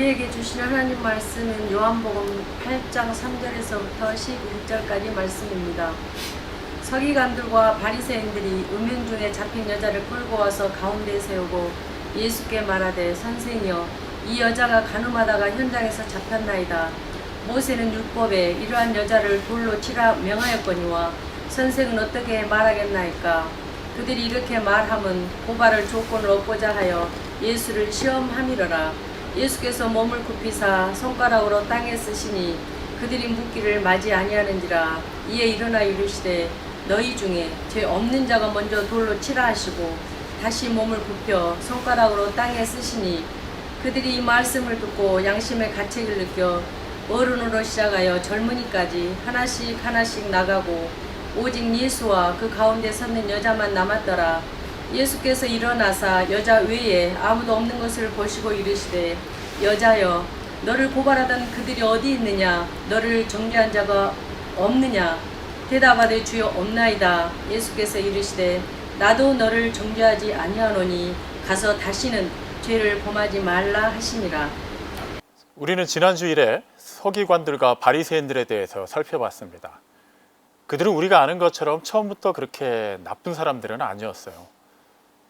우리에게 주신 하나님 말씀은 요한복음 8장 3절에서부터 11절까지 말씀입니다. 서기관들과 바리새인들이 음행 중에 잡힌 여자를 끌고 와서 가운데에 세우고 예수께 말하되, 선생이여, 이 여자가 간음하다가 현장에서 잡혔나이다. 모세는 율법에 이러한 여자를 돌로 치라 명하였거니와 선생은 어떻게 말하겠나이까? 그들이 이렇게 말함은 고발할 조건을 얻고자 하여 예수를 시험함이러라. 예수께서 몸을 굽히사 손가락으로 땅에 쓰시니 그들이 묻기를 맞이 아니하는지라. 이에 일어나 이르시되, 너희 중에 죄 없는 자가 먼저 돌로 치라 하시고 다시 몸을 굽혀 손가락으로 땅에 쓰시니 그들이 이 말씀을 듣고 양심의 가책을 느껴 어른으로 시작하여 젊은이까지 하나씩 하나씩 나가고 오직 예수와 그 가운데 섰는 여자만 남았더라. 예수께서 일어나사 여자 외에 아무도 없는 것을 보시고 이르시되, 여자여, 너를 고발하던 그들이 어디 있느냐? 너를 정죄한 자가 없느냐? 대답하되, 주여, 없나이다. 예수께서 이르시되, 나도 너를 정죄하지 아니하노니 가서 다시는 죄를 범하지 말라 하시니라. 우리는 지난 주일에 서기관들과 바리새인들에 대해서 살펴봤습니다. 그들은 우리가 아는 것처럼 처음부터 그렇게 나쁜 사람들은 아니었어요.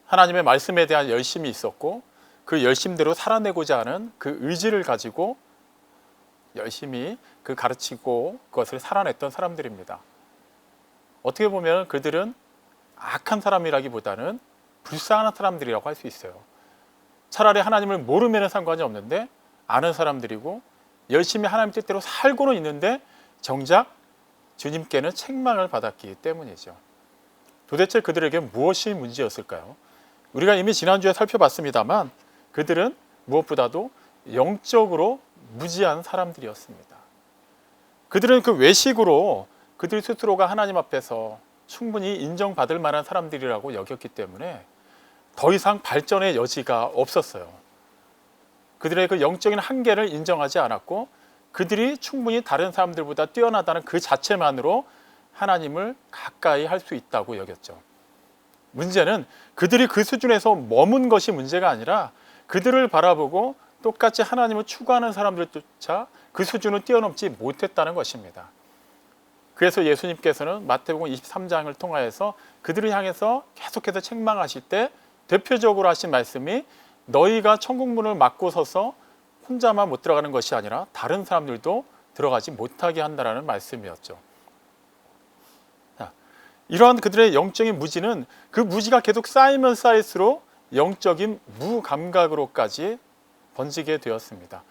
하나님의 말씀에 대한 열심이 있었고 그 열심대로 살아내고자 하는 그 의지를 가지고 열심히 그 가르치고 그것을 살아냈던 사람들입니다. 어떻게 보면 그들은 악한 사람이라기보다는 불쌍한 사람들이라고 할 수 있어요. 차라리 하나님을 모르면 상관이 없는데 아는 사람들이고 열심히 하나님 뜻대로 살고는 있는데 정작 주님께는 책망을 받았기 때문이죠. 도대체 그들에게 무엇이 문제였을까요? 우리가 이미 지난주에 살펴봤습니다만 그들은 무엇보다도 영적으로 무지한 사람들이었습니다. 그들은 그 외식으로 그들 스스로가 하나님 앞에서 충분히 인정받을 만한 사람들이라고 여겼기 때문에 더 이상 발전의 여지가 없었어요. 그들의 그 영적인 한계를 인정하지 않았고 그들이 충분히 다른 사람들보다 뛰어나다는 그 자체만으로 하나님을 가까이 할 수 있다고 여겼죠. 문제는 그들이 그 수준에서 머문 것이 문제가 아니라 그들을 바라보고 똑같이 하나님을 추구하는 사람들조차 그 수준을 뛰어넘지 못했다는 것입니다. 그래서 예수님께서는 마태복음 23장을 통하여서 그들을 향해서 계속해서 책망하실 때 대표적으로 하신 말씀이, 너희가 천국문을 막고 서서 혼자만 못 들어가는 것이 아니라 다른 사람들도 들어가지 못하게 한다는 말씀이었죠. 이러한 그들의 영적인 무지는 그 무지가 계속 쌓이면 쌓일수록 영적인 무감각으로까지 번지게 되었습니다.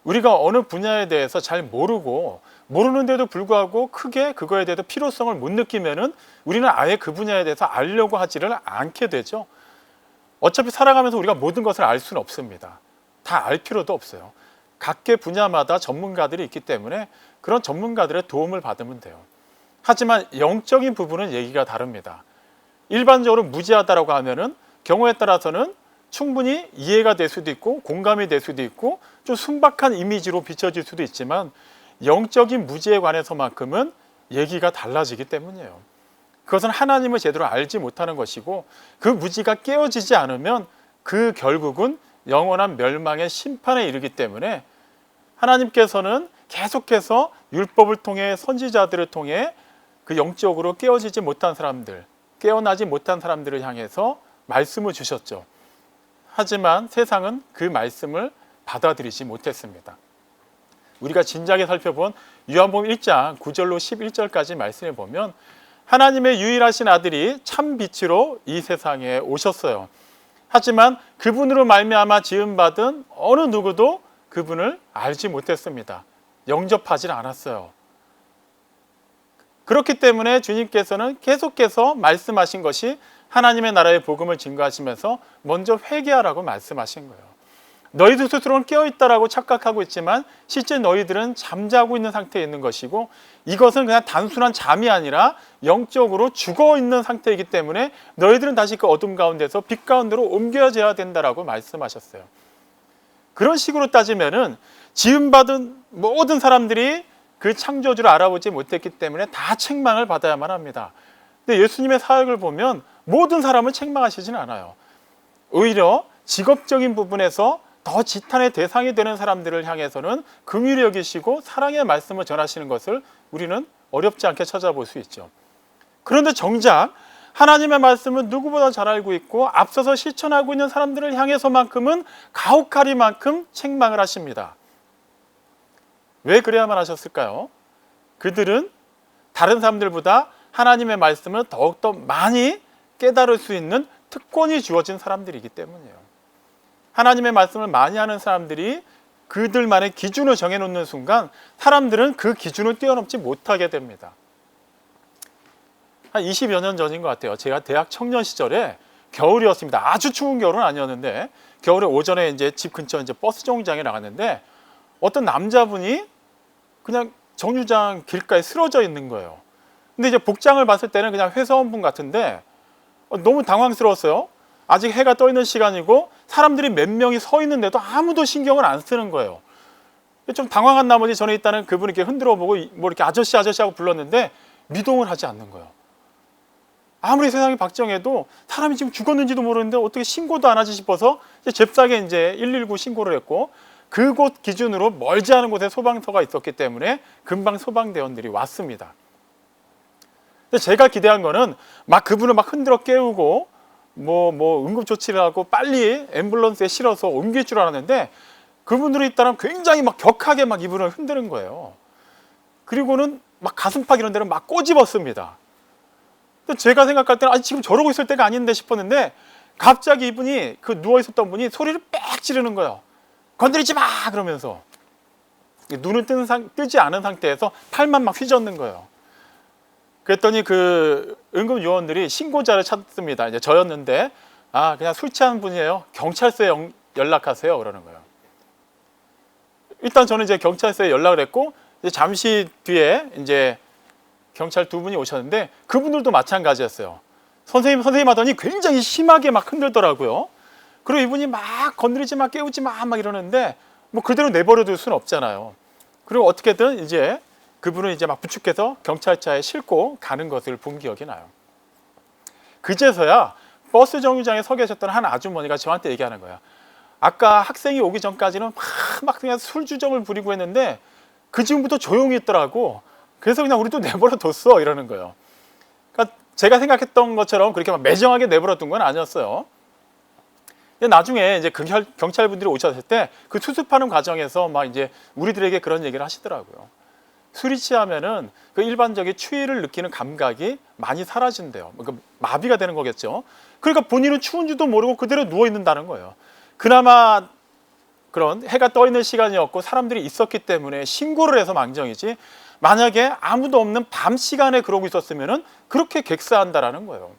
우리가 어느 분야에 대해서 잘 모르는데도 불구하고 크게 그거에 대해서 필요성을 못 느끼면은 우리는 아예 그 분야에 대해서 알려고 하지를 않게 되죠. 어차피 살아가면서 우리가 모든 것을 알 수는 없습니다. 다 알 필요도 없어요. 각계 분야마다 전문가들이 있기 때문에 그런 전문가들의 도움을 받으면 돼요. 하지만 영적인 부분은 얘기가 다릅니다. 일반적으로 무지하다라고 하면은 경우에 따라서는 충분히 이해가 될 수도 있고 공감이 될 수도 있고 좀 순박한 이미지로 비춰질 수도 있지만 영적인 무지에 관해서만큼은 얘기가 달라지기 때문이에요. 그것은 하나님을 제대로 알지 못하는 것이고 그 무지가 깨어지지 않으면 그 결국은 영원한 멸망의 심판에 이르기 때문에 하나님께서는 계속해서 율법을 통해 선지자들을 통해 그 영적으로 깨어지지 못한 사람들, 깨어나지 못한 사람들을 향해서 말씀을 주셨죠. 하지만 세상은 그 말씀을 받아들이지 못했습니다. 우리가 진작에 살펴본 요한복음 1장 9절로 11절까지 말씀을 보면 하나님의 유일하신 아들이 참 빛으로 이 세상에 오셨어요. 하지만 그분으로 말미암아 지음받은 어느 누구도 그분을 알지 못했습니다. 영접하지 않았어요. 그렇기 때문에 주님께서는 계속해서 말씀하신 것이 하나님의 나라의 복음을 증거하시면서 먼저 회개하라고 말씀하신 거예요. 너희들 스스로는 깨어있다라고 착각하고 있지만 실제 너희들은 잠자고 있는 상태에 있는 것이고 이것은 그냥 단순한 잠이 아니라 영적으로 죽어있는 상태이기 때문에 너희들은 다시 그 어둠 가운데서 빛 가운데로 옮겨져야 된다라고 말씀하셨어요. 그런 식으로 따지면은 지음받은 모든 사람들이 그 창조주를 알아보지 못했기 때문에 다 책망을 받아야만 합니다. 근데 예수님의 사역을 보면 모든 사람을 책망하시진 않아요. 오히려 직업적인 부분에서 더 지탄의 대상이 되는 사람들을 향해서는 긍휼히 여기시고 사랑의 말씀을 전하시는 것을 우리는 어렵지 않게 찾아볼 수 있죠. 그런데 정작 하나님의 말씀을 누구보다 잘 알고 있고 앞서서 실천하고 있는 사람들을 향해서만큼은 가혹하리만큼 책망을 하십니다. 왜 그래야만 하셨을까요? 그들은 다른 사람들보다 하나님의 말씀을 더욱더 많이 깨달을 수 있는 특권이 주어진 사람들이기 때문이에요. 하나님의 말씀을 많이 하는 사람들이 그들만의 기준을 정해놓는 순간 사람들은 그 기준을 뛰어넘지 못하게 됩니다. 한 20여 년 전인 것 같아요. 제가 대학 청년 시절에 겨울이었습니다. 아주 추운 겨울은 아니었는데 겨울에 오전에 이제 집 근처 이제 버스 정류장에 나갔는데 어떤 남자분이 그냥 정류장 길가에 쓰러져 있는 거예요. 근데 이제 복장을 봤을 때는 그냥 회사원분 같은데 너무 당황스러웠어요. 아직 해가 떠 있는 시간이고 사람들이 몇 명이 서 있는데도 아무도 신경을 안 쓰는 거예요. 좀 당황한 나머지 전에 있다는 그분이 이렇게 흔들어 보고 뭐 이렇게 아저씨 하고 불렀는데 미동을 하지 않는 거예요. 아무리 세상이 박정해도 사람이 지금 죽었는지도 모르는데 어떻게 신고도 안 하지 싶어서 잽싸게 이제 119 신고를 했고 그곳 기준으로 멀지 않은 곳에 소방서가 있었기 때문에 금방 소방대원들이 왔습니다. 근데 제가 기대한 거는 막 그분을 막 흔들어 깨우고 뭐 응급조치를 하고 빨리 앰뷸런스에 실어서 옮길 줄 알았는데 그분들이 있다면 굉장히 막 격하게 막 이분을 흔드는 거예요. 그리고는 막 가슴팍 이런 데를 막 꼬집었습니다. 근데 제가 생각할 때는 지금 저러고 있을 때가 아닌데 싶었는데 갑자기 이분이 그 누워 있었던 분이 소리를 빽 지르는 거예요. 건드리지 마! 그러면서 눈은 뜨지 않은 상태에서 팔만 막 휘젓는 거예요. 그랬더니 그 응급 요원들이 신고자를 찾습니다. 이제 저였는데 그냥 술 취한 분이에요. 경찰서에 연락하세요. 그러는 거예요. 일단 저는 이제 경찰서에 연락을 했고 이제 잠시 뒤에 이제 경찰 두 분이 오셨는데 그분들도 마찬가지였어요. 선생님 하더니 굉장히 심하게 막 흔들더라고요. 그리고 이분이 막 건드리지 마, 깨우지 마 막 이러는데 뭐 그대로 내버려 둘 수는 없잖아요. 그리고 어떻게든 이제 그분을 이제 막 부축해서 경찰차에 싣고 가는 것을 본 기억이 나요. 그제서야 버스 정류장에 서 계셨던 한 아주머니가 저한테 얘기하는 거야. 아까 학생이 오기 전까지는 막 그냥 술주정을 부리고 했는데 그 지금부터 조용히 있더라고. 그래서 그냥 우리도 내버려 뒀어 이러는 거예요. 그러니까 제가 생각했던 것처럼 그렇게 막 매정하게 내버려 둔 건 아니었어요. 나중에 이제 경찰분들이 오셨을 때 그 수습하는 과정에서 막 이제 우리들에게 그런 얘기를 하시더라고요. 술이 취하면은 그 일반적인 추위를 느끼는 감각이 많이 사라진대요. 그러니까 마비가 되는 거겠죠. 그러니까 본인은 추운지도 모르고 그대로 누워 있는다는 거예요. 그나마 그런 해가 떠 있는 시간이었고 사람들이 있었기 때문에 신고를 해서 망정이지 만약에 아무도 없는 밤 시간에 그러고 있었으면은 그렇게 객사한다라는 거예요.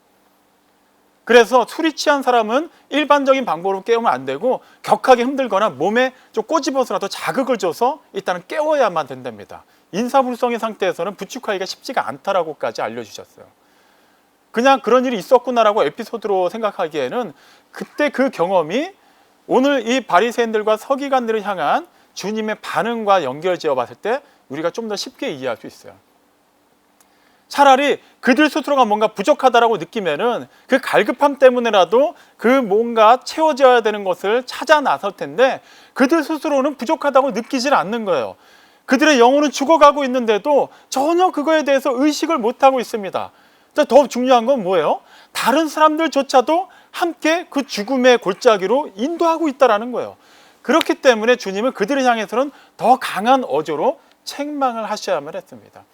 그래서 술이 취한 사람은 일반적인 방법으로 깨우면 안 되고 격하게 흔들거나 몸에 좀 꼬집어서라도 자극을 줘서 일단은 깨워야만 된답니다. 인사불성의 상태에서는 부축하기가 쉽지가 않다라고까지 알려주셨어요. 그냥 그런 일이 있었구나라고 에피소드로 생각하기에는 그때 그 경험이 오늘 이 바리새인들과 서기관들을 향한 주님의 반응과 연결지어 봤을 때 우리가 좀 더 쉽게 이해할 수 있어요. 차라리 그들 스스로가 뭔가 부족하다라고 느끼면은 그 갈급함 때문에라도 그 뭔가 채워져야 되는 것을 찾아 나설 텐데 그들 스스로는 부족하다고 느끼질 않는 거예요. 그들의 영혼은 죽어가고 있는데도 전혀 그거에 대해서 의식을 못하고 있습니다. 더 중요한 건 뭐예요? 다른 사람들조차도 함께 그 죽음의 골짜기로 인도하고 있다는 거예요. 그렇기 때문에 주님은 그들을 향해서는 더 강한 어조로 책망을 하셔야만 했습니다.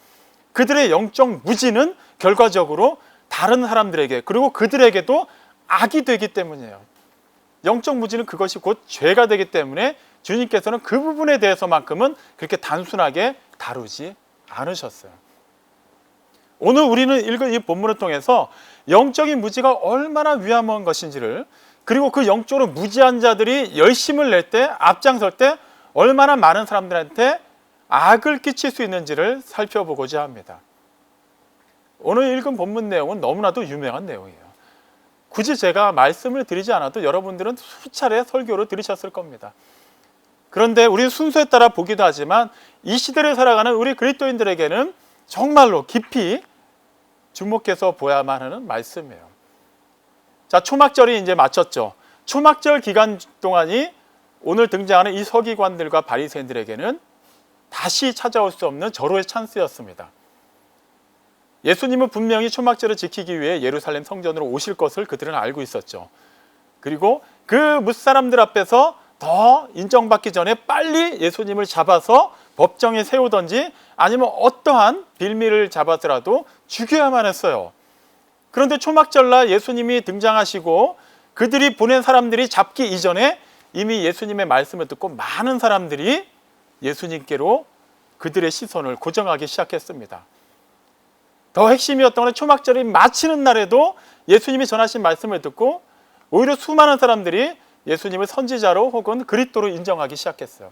그들의 영적 무지는 결과적으로 다른 사람들에게 그리고 그들에게도 악이 되기 때문이에요. 영적 무지는 그것이 곧 죄가 되기 때문에 주님께서는 그 부분에 대해서만큼은 그렇게 단순하게 다루지 않으셨어요. 오늘 우리는 읽은 이 본문을 통해서 영적인 무지가 얼마나 위험한 것인지를 그리고 그 영적으로 무지한 자들이 열심을 낼 때 앞장설 때 얼마나 많은 사람들한테 악을 끼칠 수 있는지를 살펴보고자 합니다. 오늘 읽은 본문 내용은 너무나도 유명한 내용이에요. 굳이 제가 말씀을 드리지 않아도 여러분들은 수차례 설교를 들으셨을 겁니다. 그런데 우리 순서에 따라 보기도 하지만 이 시대를 살아가는 우리 그리스도인들에게는 정말로 깊이 주목해서 보야만 하는 말씀이에요. 자, 초막절이 이제 마쳤죠. 초막절 기간 동안이 오늘 등장하는 이 서기관들과 바리새인들에게는 다시 찾아올 수 없는 절호의 찬스였습니다. 예수님은 분명히 초막절을 지키기 위해 예루살렘 성전으로 오실 것을 그들은 알고 있었죠. 그리고 그 무사람들 앞에서 더 인정받기 전에 빨리 예수님을 잡아서 법정에 세우던지 아니면 어떠한 빌미를 잡아서라도 죽여야만 했어요. 그런데 초막절날 예수님이 등장하시고 그들이 보낸 사람들이 잡기 이전에 이미 예수님의 말씀을 듣고 많은 사람들이 예수님께로 그들의 시선을 고정하기 시작했습니다. 더 핵심이었던 건 초막절이 마치는 날에도 예수님이 전하신 말씀을 듣고 오히려 수많은 사람들이 예수님을 선지자로 혹은 그리스도로 인정하기 시작했어요.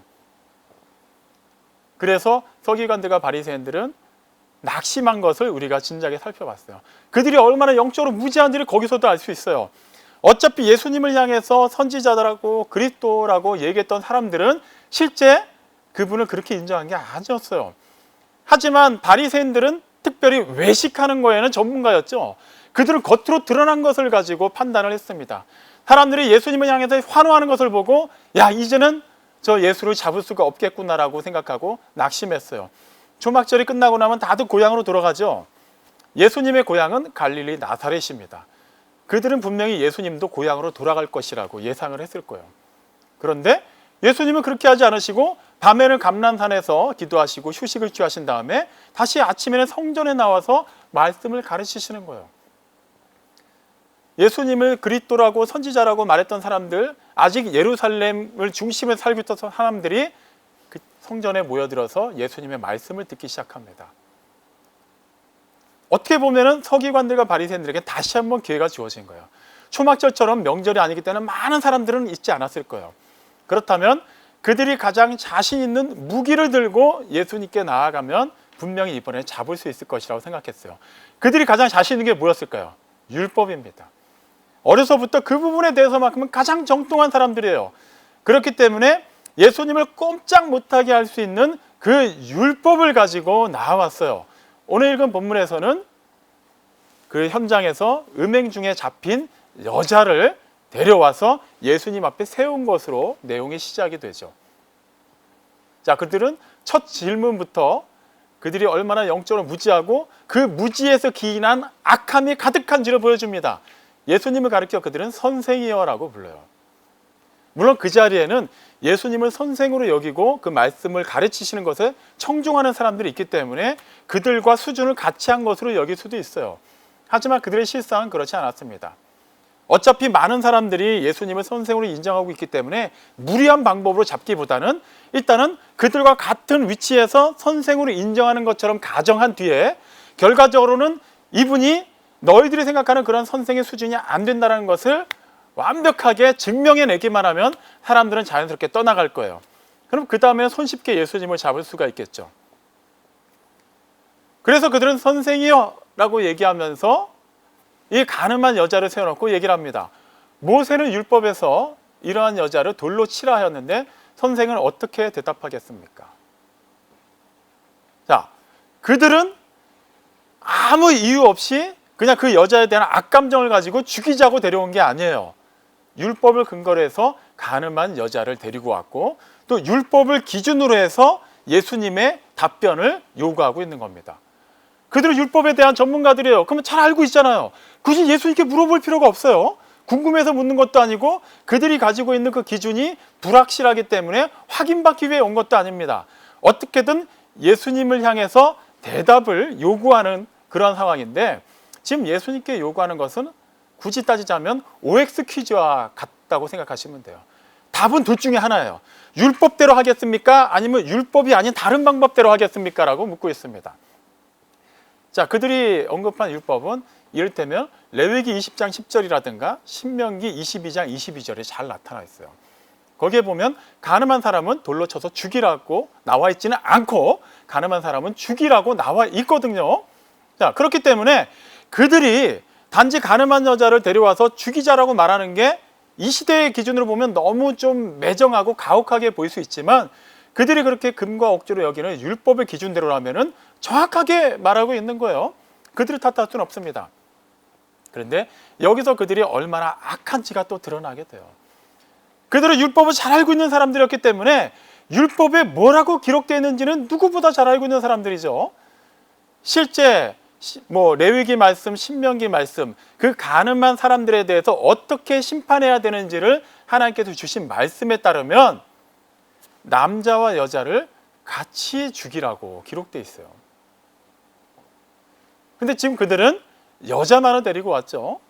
그래서 서기관들과 바리새인들은 낙심한 것을 우리가 진작에 살펴봤어요. 그들이 얼마나 영적으로 무지한지를 거기서도 알 수 있어요. 어차피 예수님을 향해서 선지자라고 그리스도라고 얘기했던 사람들은 실제 그분을 그렇게 인정한 게 아니었어요. 하지만 바리새인들은 특별히 외식하는 거에는 전문가였죠. 그들은 겉으로 드러난 것을 가지고 판단을 했습니다. 사람들이 예수님을 향해서 환호하는 것을 보고 야, 이제는 저 예수를 잡을 수가 없겠구나라고 생각하고 낙심했어요. 초막절이 끝나고 나면 다들 고향으로 돌아가죠. 예수님의 고향은 갈릴리 나사렛입니다. 그들은 분명히 예수님도 고향으로 돌아갈 것이라고 예상을 했을 거예요. 그런데 예수님은 그렇게 하지 않으시고 밤에는 감람산에서 기도하시고 휴식을 취하신 다음에 다시 아침에는 성전에 나와서 말씀을 가르치시는 거예요. 예수님을 그리스도라고 선지자라고 말했던 사람들, 아직 예루살렘을 중심에 살고 있던 사람들이 그 성전에 모여들어서 예수님의 말씀을 듣기 시작합니다. 어떻게 보면은 서기관들과 바리새인들에게 다시 한번 기회가 주어진 거예요. 초막절처럼 명절이 아니기 때문에 많은 사람들은 있지 않았을 거예요. 그렇다면 그들이 가장 자신 있는 무기를 들고 예수님께 나아가면 분명히 이번에 잡을 수 있을 것이라고 생각했어요. 그들이 가장 자신 있는 게 뭐였을까요? 율법입니다. 어려서부터 그 부분에 대해서만큼은 가장 정통한 사람들이에요. 그렇기 때문에 예수님을 꼼짝 못하게 할 수 있는 그 율법을 가지고 나왔어요. 오늘 읽은 본문에서는 그 현장에서 음행 중에 잡힌 여자를 데려와서 예수님 앞에 세운 것으로 내용이 시작이 되죠. 자, 그들은 첫 질문부터 그들이 얼마나 영적으로 무지하고 그 무지에서 기인한 악함이 가득한지를 보여줍니다. 예수님을 가리켜 그들은 선생이여라고 불러요. 물론 그 자리에는 예수님을 선생으로 여기고 그 말씀을 가르치시는 것에 청중하는 사람들이 있기 때문에 그들과 수준을 같이 한 것으로 여길 수도 있어요. 하지만 그들의 실상은 그렇지 않았습니다. 어차피 많은 사람들이 예수님을 선생으로 인정하고 있기 때문에 무리한 방법으로 잡기보다는 일단은 그들과 같은 위치에서 선생으로 인정하는 것처럼 가정한 뒤에 결과적으로는 이분이 너희들이 생각하는 그런 선생의 수준이 안 된다는 것을 완벽하게 증명해내기만 하면 사람들은 자연스럽게 떠나갈 거예요. 그럼 그 다음에 손쉽게 예수님을 잡을 수가 있겠죠. 그래서 그들은 선생이여 라고 얘기하면서 이 가늠한 여자를 세워놓고 얘기를 합니다. 모세는 율법에서 이러한 여자를 돌로 치라 하였는데 선생은 어떻게 대답하겠습니까? 자, 그들은 아무 이유 없이 그냥 그 여자에 대한 악감정을 가지고 죽이자고 데려온 게 아니에요. 율법을 근거로 해서 가늠한 여자를 데리고 왔고 또 율법을 기준으로 해서 예수님의 답변을 요구하고 있는 겁니다. 그들은 율법에 대한 전문가들이에요. 그러면 잘 알고 있잖아요. 굳이 예수님께 물어볼 필요가 없어요. 궁금해서 묻는 것도 아니고 그들이 가지고 있는 그 기준이 불확실하기 때문에 확인받기 위해 온 것도 아닙니다. 어떻게든 예수님을 향해서 대답을 요구하는 그런 상황인데 지금 예수님께 요구하는 것은 굳이 따지자면 OX 퀴즈와 같다고 생각하시면 돼요. 답은 둘 중에 하나예요. 율법대로 하겠습니까? 아니면 율법이 아닌 다른 방법대로 하겠습니까? 라고 묻고 있습니다. 자, 그들이 언급한 율법은 이를테면 레위기 20장 10절이라든가 신명기 22장 22절에 잘 나타나 있어요. 거기에 보면 가늠한 사람은 돌로 쳐서 죽이라고 나와 있지는 않고 가늠한 사람은 죽이라고 나와 있거든요. 자, 그렇기 때문에 그들이 단지 가늠한 여자를 데려와서 죽이자라고 말하는 게 이 시대의 기준으로 보면 너무 좀 매정하고 가혹하게 보일 수 있지만 그들이 그렇게 금과 억지로 여기는 율법의 기준대로라면은 정확하게 말하고 있는 거예요. 그들을 탓할 수는 없습니다. 그런데 여기서 그들이 얼마나 악한지가 또 드러나게 돼요. 그들은 율법을 잘 알고 있는 사람들이었기 때문에 율법에 뭐라고 기록되어 있는지는 누구보다 잘 알고 있는 사람들이죠. 실제 레위기 말씀, 신명기 말씀, 그 가늠한 사람들에 대해서 어떻게 심판해야 되는지를 하나님께서 주신 말씀에 따르면 남자와 여자를 같이 죽이라고 기록되어 있어요. 근데 지금 그들은 여자만을 데리고 왔죠.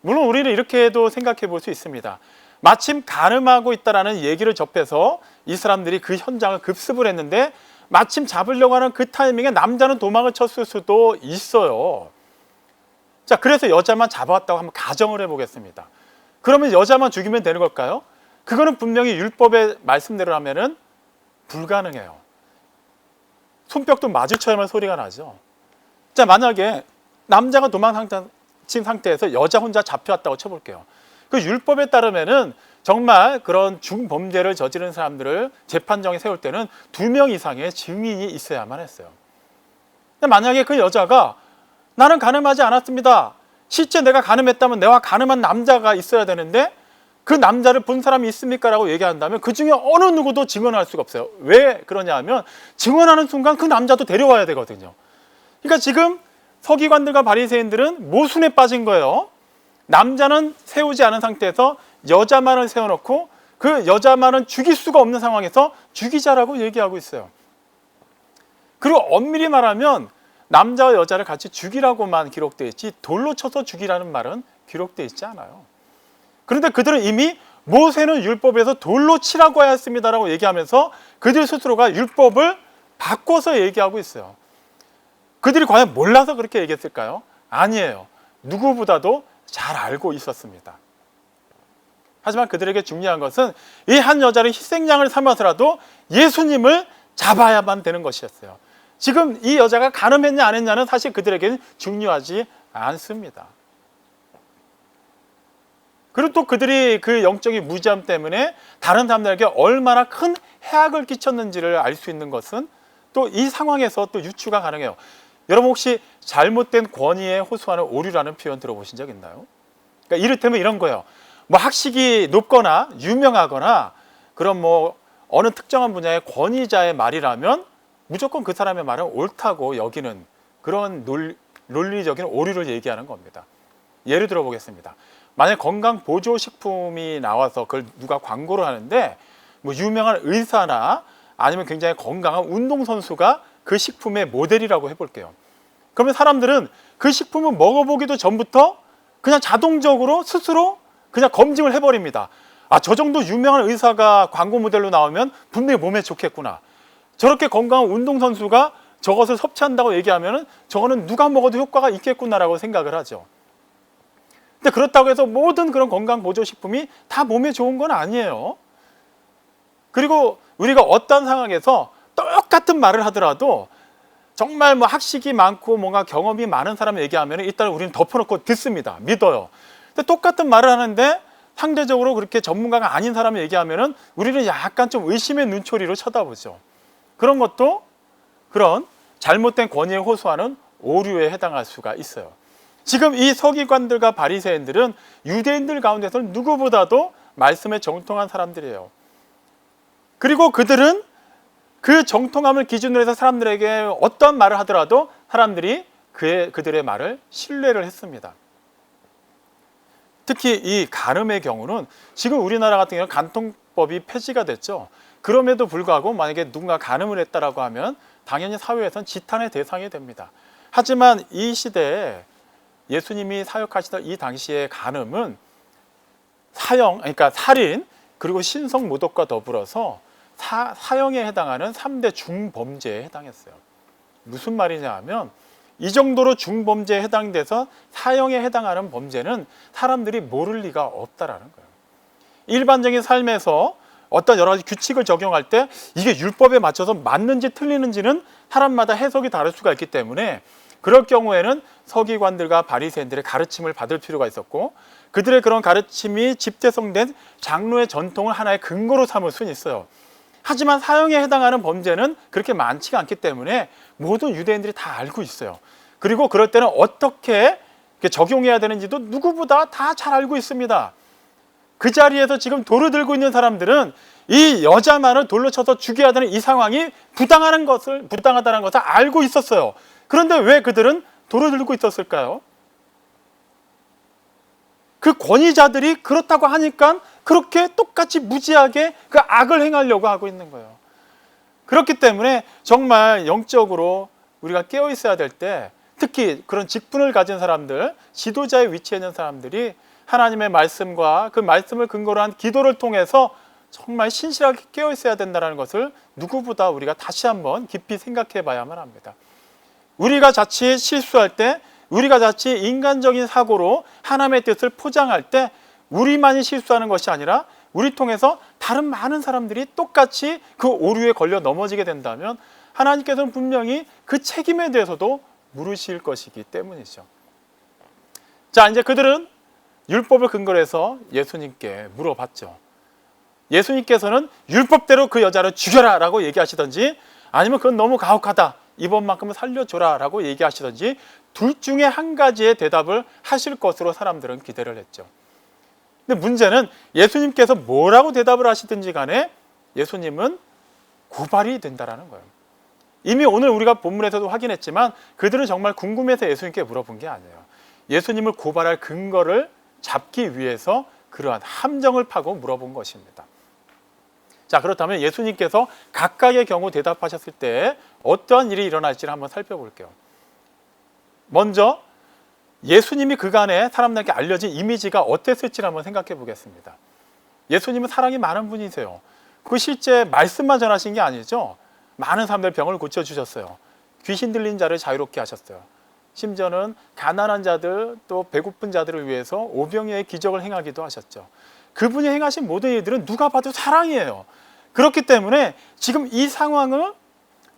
물론 우리는 이렇게도 생각해 볼 수 있습니다. 마침 간음하고 있다라는 얘기를 접해서 이 사람들이 그 현장을 급습을 했는데 마침 잡으려고 하는 그 타이밍에 남자는 도망을 쳤을 수도 있어요. 자, 그래서 여자만 잡아왔다고 한번 가정을 해보겠습니다. 그러면 여자만 죽이면 되는 걸까요? 그거는 분명히 율법의 말씀대로 하면은 불가능해요. 손뼉도 마주쳐야만 소리가 나죠. 자, 만약에 남자가 도망친 상태에서 여자 혼자 잡혀왔다고 쳐볼게요. 그 율법에 따르면은 정말 그런 중범죄를 저지른 사람들을 재판정에 세울 때는 2명 이상의 증인이 있어야만 했어요. 근데 만약에 그 여자가 나는 간음하지 않았습니다. 실제 내가 간음했다면 내가 간음한 남자가 있어야 되는데 그 남자를 본 사람이 있습니까? 라고 얘기한다면 그 중에 어느 누구도 증언할 수가 없어요. 왜 그러냐 하면 증언하는 순간 그 남자도 데려와야 되거든요. 그러니까 지금 서기관들과 바리새인들은 모순에 빠진 거예요. 남자는 세우지 않은 상태에서 여자만을 세워놓고 그 여자만은 죽일 수가 없는 상황에서 죽이자라고 얘기하고 있어요. 그리고 엄밀히 말하면 남자와 여자를 같이 죽이라고만 기록되어 있지 돌로 쳐서 죽이라는 말은 기록되어 있지 않아요. 그런데 그들은 이미 모세는 율법에서 돌로 치라고 하였습니다라고 얘기하면서 그들 스스로가 율법을 바꿔서 얘기하고 있어요. 그들이 과연 몰라서 그렇게 얘기했을까요? 아니에요. 누구보다도 잘 알고 있었습니다. 하지만 그들에게 중요한 것은 이 한 여자를 희생양을 삼아서라도 예수님을 잡아야만 되는 것이었어요. 지금 이 여자가 간음했냐 안 했냐는 사실 그들에게는 중요하지 않습니다. 그리고 또 그들이 그 영적인 무지함 때문에 다른 사람들에게 얼마나 큰 해악을 끼쳤는지를 알 수 있는 것은 또 이 상황에서 또 유추가 가능해요. 여러분 혹시 잘못된 권위에 호소하는 오류라는 표현 들어보신 적 있나요? 그러니까 이를테면 이런 거예요. 학식이 높거나 유명하거나 그런 어느 특정한 분야의 권위자의 말이라면 무조건 그 사람의 말은 옳다고 여기는 그런 논리적인 오류를 얘기하는 겁니다. 예를 들어 보겠습니다. 만약 건강보조식품이 나와서 그걸 누가 광고를 하는데 유명한 의사나 아니면 굉장히 건강한 운동선수가 그 식품의 모델이라고 해볼게요. 그러면 사람들은 그 식품을 먹어보기도 전부터 그냥 자동적으로 스스로 그냥 검증을 해버립니다. 아, 저 정도 유명한 의사가 광고 모델로 나오면 분명히 몸에 좋겠구나. 저렇게 건강한 운동선수가 저것을 섭취한다고 얘기하면 저거는 누가 먹어도 효과가 있겠구나라고 생각을 하죠. 근데 그렇다고 해서 모든 그런 건강보조식품이 다 몸에 좋은 건 아니에요. 그리고 우리가 어떤 상황에서 똑같은 말을 하더라도 정말 학식이 많고 뭔가 경험이 많은 사람을 얘기하면 일단 우리는 덮어놓고 듣습니다. 믿어요. 근데 똑같은 말을 하는데 상대적으로 그렇게 전문가가 아닌 사람을 얘기하면 우리는 약간 좀 의심의 눈초리로 쳐다보죠. 그런 것도 그런 잘못된 권위에 호소하는 오류에 해당할 수가 있어요. 지금 이 서기관들과 바리새인들은 유대인들 가운데서는 누구보다도 말씀에 정통한 사람들이에요. 그리고 그들은 그 정통함을 기준으로 해서 사람들에게 어떤 말을 하더라도 사람들이 그들의 말을 신뢰를 했습니다. 특히 이 간음의 경우는 지금 우리나라 같은 경우는 간통법이 폐지가 됐죠. 그럼에도 불구하고 만약에 누군가 간음을 했다라고 하면 당연히 사회에선 지탄의 대상이 됩니다. 하지만 이 시대에 예수님이 사역하시던 이 당시의 간음은 그러니까 살인 그리고 신성모독과 더불어서 사형에 해당하는 3대 중범죄에 해당했어요. 무슨 말이냐 하면 이 정도로 중범죄에 해당돼서 사형에 해당하는 범죄는 사람들이 모를 리가 없다라는 거예요. 일반적인 삶에서 어떤 여러 가지 규칙을 적용할 때 이게 율법에 맞춰서 맞는지 틀리는지는 사람마다 해석이 다를 수가 있기 때문에 그럴 경우에는 서기관들과 바리새인들의 가르침을 받을 필요가 있었고 그들의 그런 가르침이 집대성된 장로의 전통을 하나의 근거로 삼을 수는 있어요. 하지만 사형에 해당하는 범죄는 그렇게 많지가 않기 때문에 모든 유대인들이 다 알고 있어요. 그리고 그럴 때는 어떻게 적용해야 되는지도 누구보다 다 잘 알고 있습니다. 그 자리에서 지금 돌을 들고 있는 사람들은 이 여자만을 돌로 쳐서 죽여야 되는 이 상황이 부당하다는 것을 알고 있었어요. 그런데 왜 그들은 돌을 들고 있었을까요? 그 권위자들이 그렇다고 하니까 그렇게 똑같이 무지하게 그 악을 행하려고 하고 있는 거예요. 그렇기 때문에 정말 영적으로 우리가 깨어 있어야 될 때, 특히 그런 직분을 가진 사람들, 지도자의 위치에 있는 사람들이 하나님의 말씀과 그 말씀을 근거로 한 기도를 통해서 정말 신실하게 깨어 있어야 된다는 것을 누구보다 우리가 다시 한번 깊이 생각해 봐야만 합니다. 우리가 자칫 실수할 때, 우리가 자칫 인간적인 사고로 하나님의 뜻을 포장할 때 우리만이 실수하는 것이 아니라 우리 통해서 다른 많은 사람들이 똑같이 그 오류에 걸려 넘어지게 된다면 하나님께서는 분명히 그 책임에 대해서도 물으실 것이기 때문이죠. 자, 이제 그들은 율법을 근거로 해서 예수님께 물어봤죠. 예수님께서는 율법대로 그 여자를 죽여라 라고 얘기하시든지, 아니면 그건 너무 가혹하다, 이번만큼은 살려줘라 라고 얘기하시든지, 둘 중에 한 가지의 대답을 하실 것으로 사람들은 기대를 했죠. 근데 문제는 예수님께서 뭐라고 대답을 하시든지 간에 예수님은 고발이 된다라는 거예요. 이미 오늘 우리가 본문에서도 확인했지만 그들은 정말 궁금해서 예수님께 물어본 게 아니에요. 예수님을 고발할 근거를 잡기 위해서 그러한 함정을 파고 물어본 것입니다. 자, 그렇다면 예수님께서 각각의 경우 대답하셨을 때 어떠한 일이 일어날지를 한번 살펴볼게요. 먼저 예수님이 그간에 사람들에게 알려진 이미지가 어땠을지를 한번 생각해 보겠습니다. 예수님은 사랑이 많은 분이세요. 그 실제 말씀만 전하신 게 아니죠. 많은 사람들 병을 고쳐주셨어요. 귀신 들린 자를 자유롭게 하셨어요. 심지어는 가난한 자들, 또 배고픈 자들을 위해서 오병이어의 기적을 행하기도 하셨죠. 그분이 행하신 모든 일들은 누가 봐도 사랑이에요. 그렇기 때문에 지금 이 상황을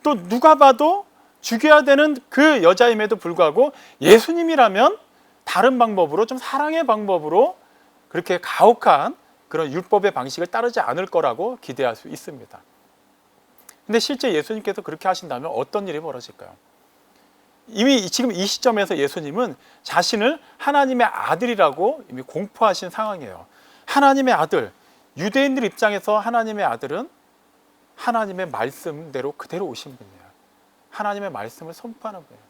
또 누가 봐도 죽여야 되는 그 여자임에도 불구하고 예수님이라면 다른 방법으로, 좀 사랑의 방법으로 그렇게 가혹한 그런 율법의 방식을 따르지 않을 거라고 기대할 수 있습니다. 근데 실제 예수님께서 그렇게 하신다면 어떤 일이 벌어질까요? 이미 지금 이 시점에서 예수님은 자신을 하나님의 아들이라고 이미 공포하신 상황이에요. 하나님의 아들, 유대인들 입장에서 하나님의 아들은 하나님의 말씀대로 그대로 오신 분이에요. 하나님의 말씀을 선포하는 거예요.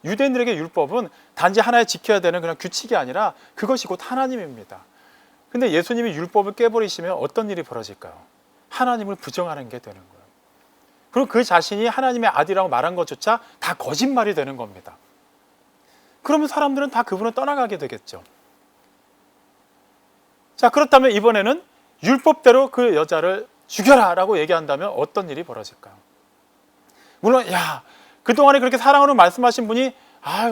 유대인들에게 율법은 단지 하나의 지켜야 되는 그냥 규칙이 아니라 그것이 곧 하나님입니다. 근데 예수님이 율법을 깨버리시면 어떤 일이 벌어질까요? 하나님을 부정하는 게 되는 거예요. 그리고 그 자신이 하나님의 아들이라고 말한 것조차 다 거짓말이 되는 겁니다. 그러면 사람들은 다 그분을 떠나가게 되겠죠. 자, 그렇다면 이번에는 율법대로 그 여자를 죽여라 라고 얘기한다면 어떤 일이 벌어질까요? 물론 그동안에 그렇게 사랑으로 말씀하신 분이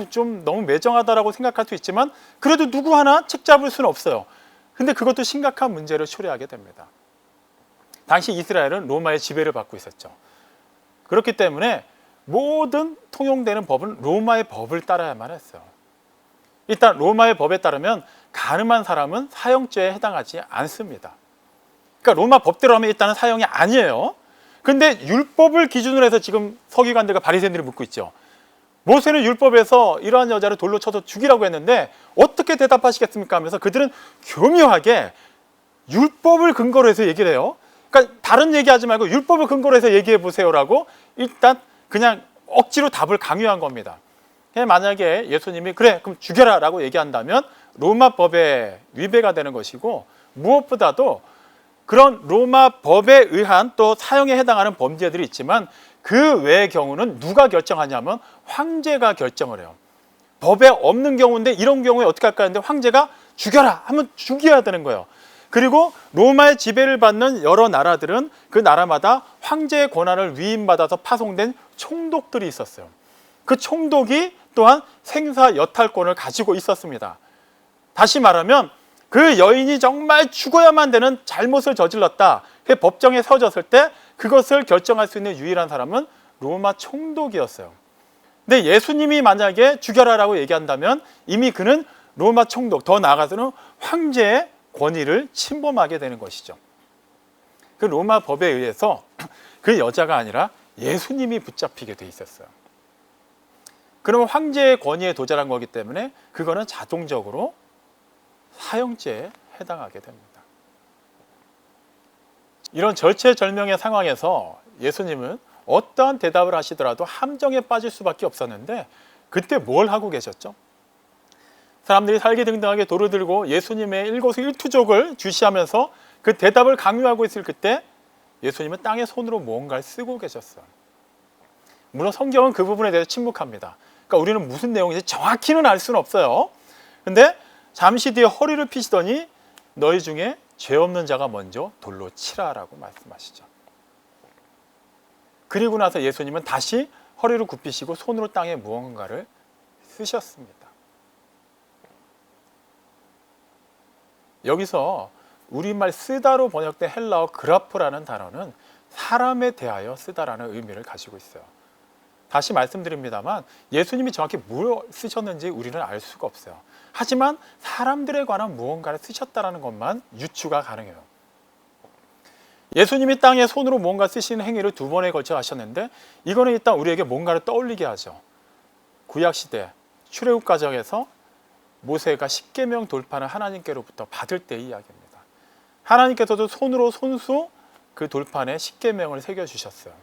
좀 너무 매정하다라고 생각할 수 있지만 그래도 누구 하나 책 잡을 수는 없어요. 근데 그것도 심각한 문제를 초래하게 됩니다. 당시 이스라엘은 로마의 지배를 받고 있었죠. 그렇기 때문에 모든 통용되는 법은 로마의 법을 따라야만 했어요. 일단 로마의 법에 따르면 간음한 사람은 사형죄에 해당하지 않습니다. 그러니까 로마 법대로 하면 일단은 사형이 아니에요. 근데 율법을 기준으로 해서 지금 서기관들과 바리새인들이 묻고 있죠. 모세는 율법에서 이러한 여자를 돌로 쳐서 죽이라고 했는데 어떻게 대답하시겠습니까 하면서 그들은 교묘하게 율법을 근거로 해서 얘기를 해요. 그러니까 다른 얘기하지 말고 율법을 근거로 해서 얘기해 보세요라고 일단 그냥 억지로 답을 강요한 겁니다. 만약에 예수님이 그래 그럼 죽여라 라고 얘기한다면 로마 법에 위배가 되는 것이고, 무엇보다도 그런 로마 법에 의한 또 사형에 해당하는 범죄들이 있지만 그 외의 경우는 누가 결정하냐면 황제가 결정을 해요. 법에 없는 경우인데 이런 경우에 어떻게 할까 했는데 황제가 죽여라 하면 죽여야 되는 거예요. 그리고 로마의 지배를 받는 여러 나라들은 그 나라마다 황제의 권한을 위임받아서 파송된 총독들이 있었어요. 그 총독이 또한 생사 여탈권을 가지고 있었습니다. 다시 말하면 그 여인이 정말 죽어야만 되는 잘못을 저질렀다, 그 법정에 서졌을 때 그것을 결정할 수 있는 유일한 사람은 로마 총독이었어요. 근데 예수님이 만약에 죽여라라고 얘기한다면 이미 그는 로마 총독, 더 나아가서는 황제의 권위를 침범하게 되는 것이죠. 그 로마 법에 의해서 그 여자가 아니라 예수님이 붙잡히게 돼 있었어요. 그러면 황제의 권위에 도달한 거기 때문에 그거는 자동적으로 사형죄에 해당하게 됩니다. 이런 절체절명의 상황에서 예수님은 어떠한 대답을 하시더라도 함정에 빠질 수밖에 없었는데 그때 뭘 하고 계셨죠? 사람들이 살기등등하게 돌을 들고 예수님의 일거수일투족을 주시하면서 그 대답을 강요하고 있을 그때 예수님은 땅에 손으로 무언가를 쓰고 계셨어요. 물론 성경은 그 부분에 대해서 침묵합니다. 그러니까 우리는 무슨 내용인지 정확히는 알 수는 없어요. 근데 잠시 뒤에 허리를 피시더니 너희 중에 죄 없는 자가 먼저 돌로 치라라고 말씀하시죠. 그리고 나서 예수님은 다시 허리를 굽히시고 손으로 땅에 무언가를 쓰셨습니다. 여기서 우리말 쓰다로 번역된 헬라어 그라포라는 단어는 사람에 대하여 쓰다라는 의미를 가지고 있어요. 다시 말씀드립니다만 예수님이 정확히 뭘 쓰셨는지 우리는 알 수가 없어요. 하지만 사람들에 관한 무언가를 쓰셨다는 것만 유추가 가능해요. 예수님이 땅에 손으로 무언가 쓰시는 행위를 2번에 걸쳐 하셨는데 이거는 일단 우리에게 뭔가를 떠올리게 하죠. 구약시대 출애굽 과정에서 모세가 십계명 돌판을 하나님께로부터 받을 때의 이야기입니다. 하나님께서도 손으로 손수 그 돌판에 십계명을 새겨주셨어요.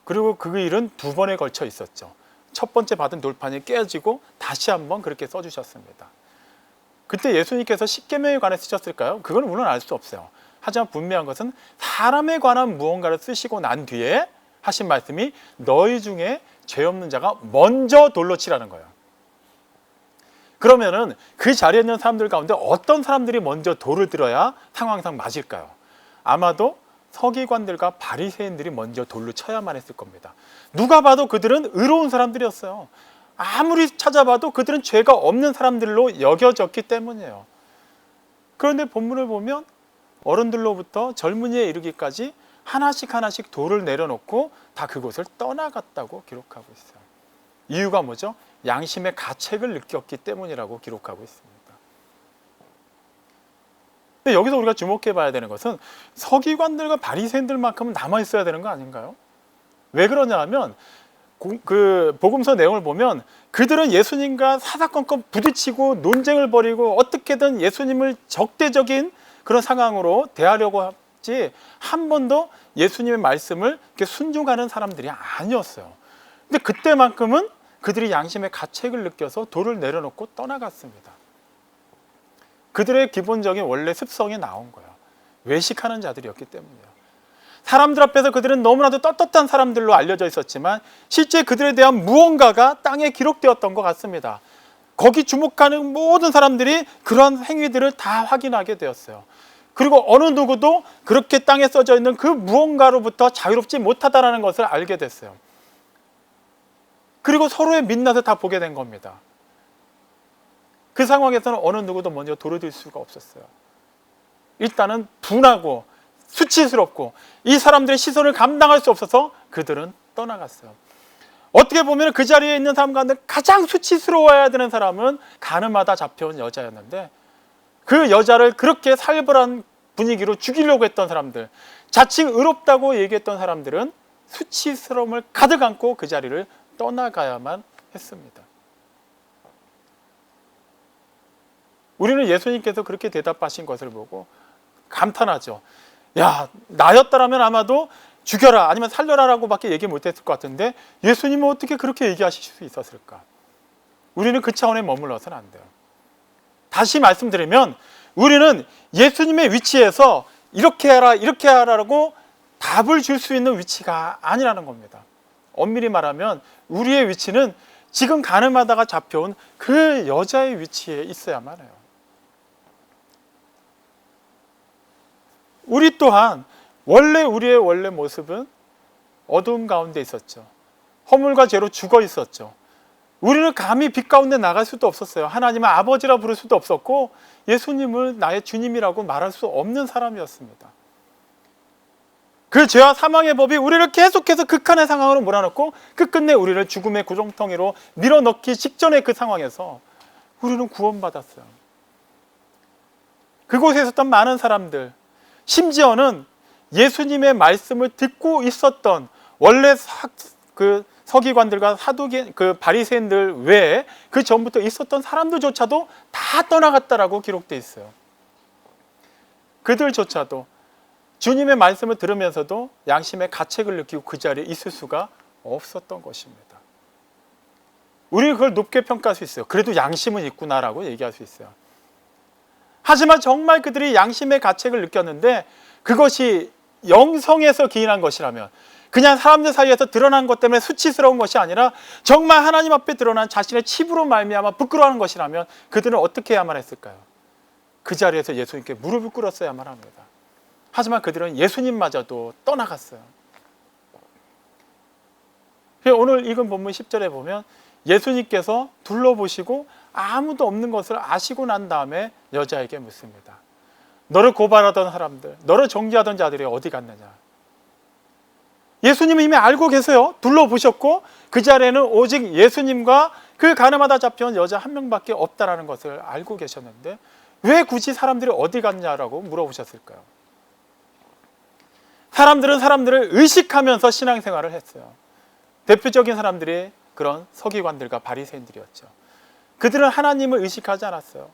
그리고 그 일은 2번에 걸쳐 있었죠. 첫 번째 받은 돌판이 깨지고 다시 한번 그렇게 써주셨습니다. 그때 예수님께서 십계명에 관해 쓰셨을까요? 그건 물론 알 수 없어요. 하지만 분명한 것은 사람에 관한 무언가를 쓰시고 난 뒤에 하신 말씀이 너희 중에 죄 없는 자가 먼저 돌로 치라는 거예요. 그러면은 그 자리에 있는 사람들 가운데 어떤 사람들이 먼저 돌을 들어야 상황상 맞을까요? 아마도 서기관들과 바리새인들이 먼저 돌로 쳐야만 했을 겁니다. 누가 봐도 그들은 의로운 사람들이었어요. 아무리 찾아봐도 그들은 죄가 없는 사람들로 여겨졌기 때문이에요. 그런데 본문을 보면 어른들로부터 젊은이에 이르기까지 하나씩 하나씩 돌을 내려놓고 다 그곳을 떠나갔다고 기록하고 있어요. 이유가 뭐죠? 양심의 가책을 느꼈기 때문이라고 기록하고 있습니다. 근데 여기서 우리가 주목해 봐야 되는 것은 서기관들과 바리새인들만큼은 남아 있어야 되는 거 아닌가요? 왜 그러냐 하면 그 복음서 내용을 보면 그들은 예수님과 사사건건 부딪히고 논쟁을 벌이고 어떻게든 예수님을 적대적인 그런 상황으로 대하려고 하지 한 번도 예수님의 말씀을 이렇게 순종하는 사람들이 아니었어요. 근데 그때만큼은 그들이 양심의 가책을 느껴서 돌을 내려놓고 떠나갔습니다. 그들의 기본적인 원래 습성이 나온 거예요. 외식하는 자들이었기 때문이에요. 사람들 앞에서 그들은 너무나도 떳떳한 사람들로 알려져 있었지만 실제 그들에 대한 무언가가 땅에 기록되었던 것 같습니다. 거기 주목하는 모든 사람들이 그런 행위들을 다 확인하게 되었어요. 그리고 어느 누구도 그렇게 땅에 써져 있는 그 무언가로부터 자유롭지 못하다는 것을 알게 됐어요. 그리고 서로의 민낯을 다 보게 된 겁니다. 그 상황에서는 어느 누구도 먼저 돌을 들 수가 없었어요. 일단은 분하고 수치스럽고 이 사람들의 시선을 감당할 수 없어서 그들은 떠나갔어요. 어떻게 보면 그 자리에 있는 사람 가운데 가장 수치스러워야 되는 사람은 가늠하다 잡혀온 여자였는데 그 여자를 그렇게 살벌한 분위기로 죽이려고 했던 사람들, 자칭 의롭다고 얘기했던 사람들은 수치스러움을 가득 안고 그 자리를 떠나가야만 했습니다. 우리는 예수님께서 그렇게 대답하신 것을 보고 감탄하죠. 야, 나였다라면 아마도 죽여라 아니면 살려라라고 밖에 얘기 못했을 것 같은데 예수님은 어떻게 그렇게 얘기하실 수 있었을까? 우리는 그 차원에 머물러서는 안 돼요. 다시 말씀드리면 우리는 예수님의 위치에서 이렇게 해라 이렇게 하라라고 답을 줄 수 있는 위치가 아니라는 겁니다. 엄밀히 말하면 우리의 위치는 지금 가늠하다가 잡혀온 그 여자의 위치에 있어야만 해요. 우리 또한 우리의 원래 모습은 어두움 가운데 있었죠. 허물과 죄로 죽어 있었죠. 우리는 감히 빛 가운데 나갈 수도 없었어요. 하나님을 아버지라 부를 수도 없었고 예수님을 나의 주님이라고 말할 수 없는 사람이었습니다. 그 죄와 사망의 법이 우리를 계속해서 극한의 상황으로 몰아넣고 끝끝내 우리를 죽음의 구렁텅이로 밀어넣기 직전의 그 상황에서 우리는 구원받았어요. 그곳에 있었던 많은 사람들, 심지어는 예수님의 말씀을 듣고 있었던 원래 그 서기관들과 그 바리새인들 외에 그 전부터 있었던 사람들조차도 다 떠나갔다라고 기록되어 있어요. 그들조차도 주님의 말씀을 들으면서도 양심의 가책을 느끼고 그 자리에 있을 수가 없었던 것입니다. 우리는 그걸 높게 평가할 수 있어요. 그래도 양심은 있구나라고 얘기할 수 있어요. 하지만 정말 그들이 양심의 가책을 느꼈는데 그것이 영성에서 기인한 것이라면, 그냥 사람들 사이에서 드러난 것 때문에 수치스러운 것이 아니라 정말 하나님 앞에 드러난 자신의 치부로 말미암아 부끄러워하는 것이라면 그들은 어떻게 해야만 했을까요? 그 자리에서 예수님께 무릎을 꿇었어야만 합니다. 하지만 그들은 예수님마저도 떠나갔어요. 오늘 읽은 본문 10절에 보면 예수님께서 둘러보시고 아무도 없는 것을 아시고 난 다음에 여자에게 묻습니다. 너를 고발하던 사람들, 너를 정죄하던 자들이 어디 갔느냐? 예수님은 이미 알고 계세요. 둘러보셨고 그 자리에는 오직 예수님과 그 가늠하다 잡혀온 여자 한 명밖에 없다라는 것을 알고 계셨는데 왜 굳이 사람들이 어디 갔냐라고 물어보셨을까요? 사람들은 사람들을 의식하면서 신앙생활을 했어요. 대표적인 사람들이 그런 서기관들과 바리새인들이었죠. 그들은 하나님을 의식하지 않았어요.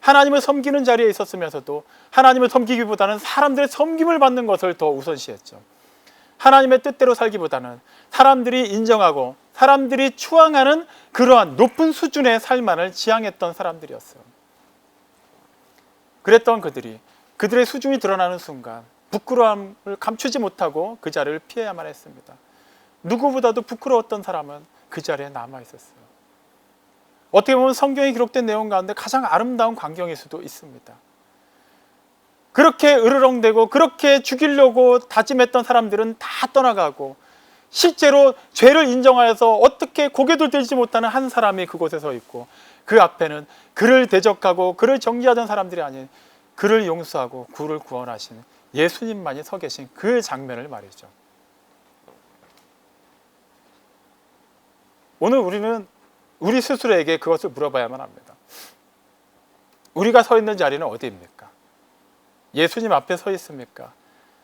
하나님을 섬기는 자리에 있었으면서도 하나님을 섬기기보다는 사람들의 섬김을 받는 것을 더 우선시했죠. 하나님의 뜻대로 살기보다는 사람들이 인정하고 사람들이 추앙하는 그러한 높은 수준의 삶만을 지향했던 사람들이었어요. 그랬던 그들이 그들의 수준이 드러나는 순간 부끄러움을 감추지 못하고 그 자리를 피해야만 했습니다. 누구보다도 부끄러웠던 사람은 그 자리에 남아 있었어요. 어떻게 보면 성경에 기록된 내용 가운데 가장 아름다운 광경일 수도 있습니다. 그렇게 으르렁대고 그렇게 죽이려고 다짐했던 사람들은 다 떠나가고 실제로 죄를 인정하여서 어떻게 고개도 들지 못하는 한 사람이 그곳에 서 있고 그 앞에는 그를 대적하고 그를 정죄하던 사람들이 아닌 그를 용서하고 그를 구원하시는 예수님만이 서 계신 그 장면을 말이죠. 오늘 우리는 우리 스스로에게 그것을 물어봐야만 합니다. 우리가 서 있는 자리는 어디입니까? 예수님 앞에 서 있습니까?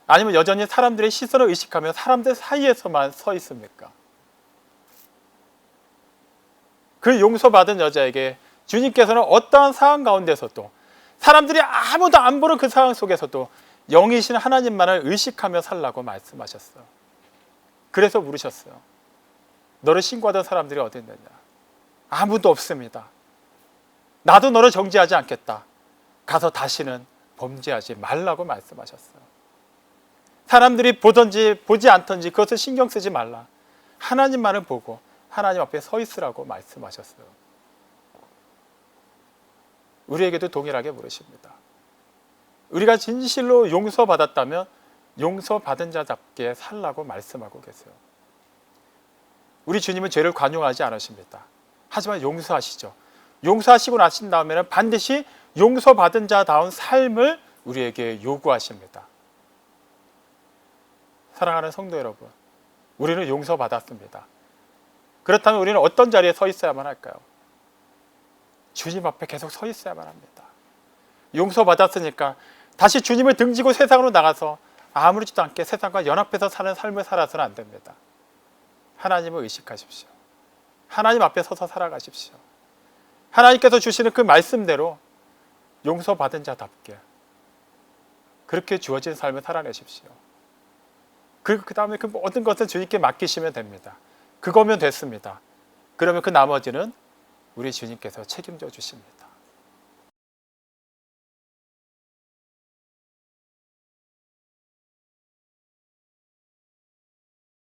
아니면 여전히 사람들의 시선을 의식하며 사람들 사이에서만 서 있습니까? 그 용서받은 여자에게 주님께서는 어떠한 상황 가운데서도 사람들이 아무도 안 보는 그 상황 속에서도 영이신 하나님만을 의식하며 살라고 말씀하셨어요. 그래서 물으셨어요. 너를 신고하던 사람들이 어디 있느냐? 아무도 없습니다. 나도 너를 정죄하지 않겠다. 가서 다시는 범죄하지 말라고 말씀하셨어요. 사람들이 보든지 보지 않든지 그것을 신경 쓰지 말라. 하나님만을 보고 하나님 앞에 서 있으라고 말씀하셨어요. 우리에게도 동일하게 물으십니다. 우리가 진실로 용서받았다면 용서받은 자답게 살라고 말씀하고 계세요. 우리 주님은 죄를 관용하지 않으십니다. 하지만 용서하시죠. 용서하시고 나신 다음에는 반드시 용서받은 자다운 삶을 우리에게 요구하십니다. 사랑하는 성도 여러분, 우리는 용서받았습니다. 그렇다면 우리는 어떤 자리에 서 있어야만 할까요? 주님 앞에 계속 서 있어야만 합니다. 용서받았으니까 다시 주님을 등지고 세상으로 나가서 아무렇지도 않게 세상과 연합해서 사는 삶을 살아서는 안 됩니다. 하나님을 의식하십시오. 하나님 앞에 서서 살아가십시오. 하나님께서 주시는 그 말씀대로 용서받은 자답게 그렇게 주어진 삶을 살아내십시오. 그리고 그 다음에 그 모든 것을 주님께 맡기시면 됩니다. 그거면 됐습니다. 그러면 그 나머지는 우리 주님께서 책임져 주십니다.